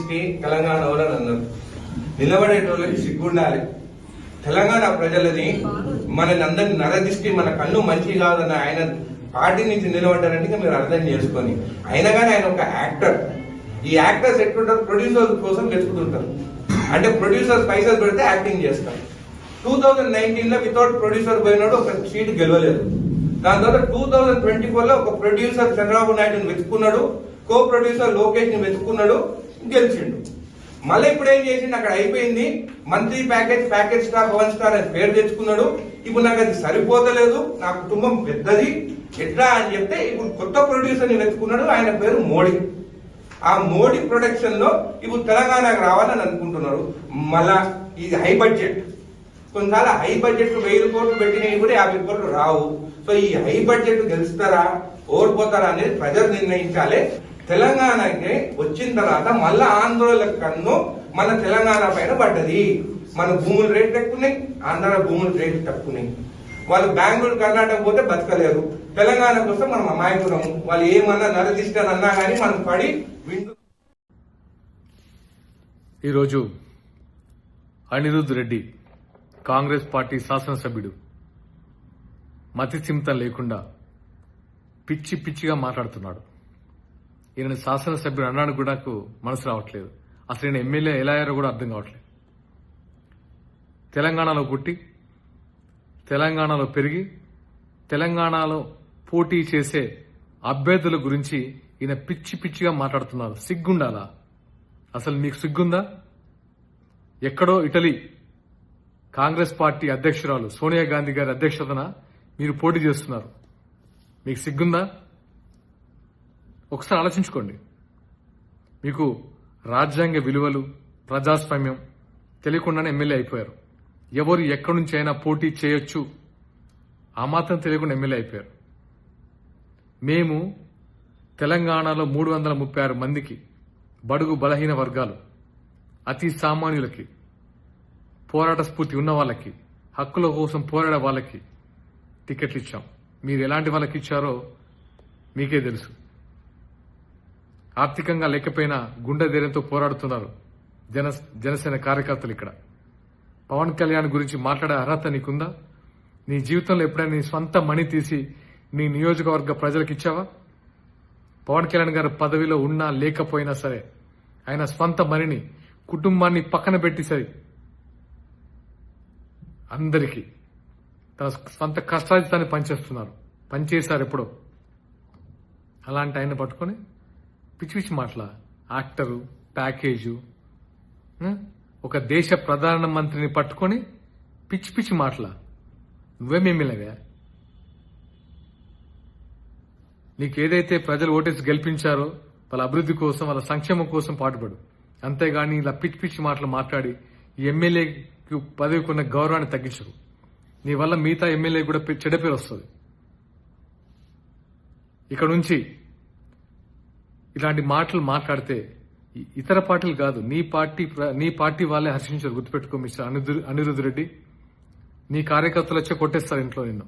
నరదిష్టి తెలంగాణ వాళ్ళని అన్నారు. నిలబడేటోళ్ళకి సిగ్గుండాలి. తెలంగాణ ప్రజలని మనని అందరినీ నరదిష్టి, మన కన్ను మంచి కాదని ఆయన పార్టీ నుంచి నిలబడ్డారంటే మీరు అర్థం చేసుకొని. అయినా కానీ ఆయన ఒక యాక్టర్. ఈ యాక్టర్స్ ఎట్లుంటారు, ప్రొడ్యూసర్స్ కోసం వెతుకుతుంటారు. అంటే ప్రొడ్యూసర్స్ పైసలు పెడితే యాక్టింగ్ చేస్తారు. 2019 లో వితౌట్ ప్రొడ్యూసర్ పోయినాడు, ఒక సీట్ గెలవలేదు. దాని తర్వాత 2024 లో ఒక ప్రొడ్యూసర్ చంద్రబాబు నాయుడుని వెతుకున్నాడు, కో ప్రొడ్యూసర్ లోకేష్ ని వెతుకున్నాడు, గెలిచిండు. మళ్ళీ ఇప్పుడు ఏం చేసిండు, అక్కడ అయిపోయింది. మంత్లీ ప్యాకేజ్ స్టార్ 1 స్టార్ అని పేరు తెచ్చుకున్నాడు. ఇప్పుడు నాకు అది సరిపోతలేదు, నా కుటుంబం పెద్దది, ఎట్లా అని చెప్తే ఇప్పుడు కొత్త ప్రొడ్యూసర్ ని వెతుకున్నాడు. ఆయన పేరు మోడీ. ఆ మోడీ ప్రొడక్షన్ లో ఇప్పుడు తెలంగాణకు రావాలని అనుకుంటున్నారు. మళ్ళా ఇది హై బడ్జెట్. కొన్నిసార్లు హై బడ్జెట్ 1000 కోట్లు పెట్టినవి కూడా 50 కోట్లు రావు. సో ఈ హై బడ్జెట్ గెలుస్తారా ఓడిపోతారా అనేది ప్రజలు నిర్ణయించాలి. తెలంగాణకి వచ్చిన తర్వాత మళ్ళా ఆంధ్రోల కన్ను మన తెలంగాణ పైన పడ్డది. మన భూముల రేట్లు ఎక్కున్నాయి, ఆంధ్ర భూముల రేట్లు తక్కున్నాయి. వాళ్ళు బెంగళూరు కర్ణాటక పోతే బతకలేరు. తెలంగాణకు వస్తే మనం అమాయకులం. వాళ్ళు ఏమన్నా నరదిష్టాన్ని అన్నా కానీ మనం పడి వింటూ. ఈరోజు అనిరుద్ రెడ్డి కాంగ్రెస్ పార్టీ శాసనసభ్యుడు మతి స్థిమితం లేకుండా పిచ్చి పిచ్చిగా మాట్లాడుతున్నాడు. ఈయన శాసనసభ్యుడు అన్నాడు కూడా నాకు మనసు రావట్లేదు. అసలు ఈయన ఎమ్మెల్యే ఎలా అయ్యారో కూడా అర్థం కావట్లేదు. తెలంగాణలో పుట్టి, తెలంగాణలో పెరిగి, తెలంగాణలో పోటీ చేసే అభ్యర్థుల గురించి ఈయన పిచ్చి పిచ్చిగా మాట్లాడుతున్నారు. సిగ్గుండాలా? అసలు మీకు సిగ్గుందా? ఎక్కడో ఇటలీ కాంగ్రెస్ పార్టీ అధ్యక్షురాలు సోనియా గాంధీ గారి అధ్యక్షతన మీరు పోటీ చేస్తున్నారు. మీకు సిగ్గుందా? ఒకసారి ఆలోచించుకోండి. మీకు రాజ్యాంగ విలువలు, ప్రజాస్వామ్యం తెలియకుండానే ఎమ్మెల్యే అయిపోయారు. ఎవరు ఎక్కడి నుంచి అయినా పోటీ చేయొచ్చు, ఆ మాత్రం తెలియకుండా ఎమ్మెల్యే అయిపోయారు. మేము తెలంగాణలో 336 మందికి, బడుగు బలహీన వర్గాలు, అతి సామాన్యులకి, పోరాట స్ఫూర్తి ఉన్న వాళ్ళకి, హక్కుల కోసం పోరాడే వాళ్ళకి టికెట్లు ఇచ్చాం. మీరు ఎలాంటి వాళ్ళకి ఇచ్చారో మీకే తెలుసు. ఆర్థికంగా లేకపోయినా గుండె ధైర్యంతో పోరాడుతున్నారు జనసేన కార్యకర్తలు. ఇక్కడ పవన్ కళ్యాణ్ గురించి మాట్లాడే అర్హత నీకుందా? నీ జీవితంలో ఎప్పుడైనా నీ స్వంత మణి తీసి నీ నియోజకవర్గ ప్రజలకు ఇచ్చావా? పవన్ కళ్యాణ్ గారు పదవిలో ఉన్నా లేకపోయినా సరే ఆయన స్వంత మణిని, కుటుంబాన్ని పక్కన పెట్టి సరి అందరికీ తన స్వంత కష్టాజితాన్ని పనిచేశారు ఎప్పుడో. అలాంటి ఆయన పట్టుకొని పిచ్చి పిచ్చి మాటల యాక్టరు, ప్యాకేజు, ఒక దేశ ప్రధానమంత్రిని పట్టుకొని పిచ్చి పిచ్చి మాటల. నువ్వేమేమిలాగా? నీకేదైతే ప్రజలు ఓటేసి గెలిపించారో వాళ్ళ అభివృద్ధి కోసం, వాళ్ళ సంక్షేమం కోసం పాటుపడు. అంతేగాని ఇలా పిచ్చి పిచ్చి మాటలు మాట్లాడి ఈ ఎమ్మెల్యేకి పదవికి ఉన్న గౌరవాన్ని తగ్గించరు. నీ వల్ల మిగతా ఎమ్మెల్యే కూడా చెడ్డ పేరు వస్తుంది. ఇక్కడ నుంచి ఇలాంటి మాటలు మాట్లాడితే ఇతర పార్టీలు కాదు, నీ పార్టీ వాళ్ళే హర్షించారు. గుర్తుపెట్టుకో మిస్టర్ అనిరుద్ రెడ్డి. నీ కార్యకర్తలు వచ్చే కొట్టేస్తారు ఇంట్లో నిన్ను.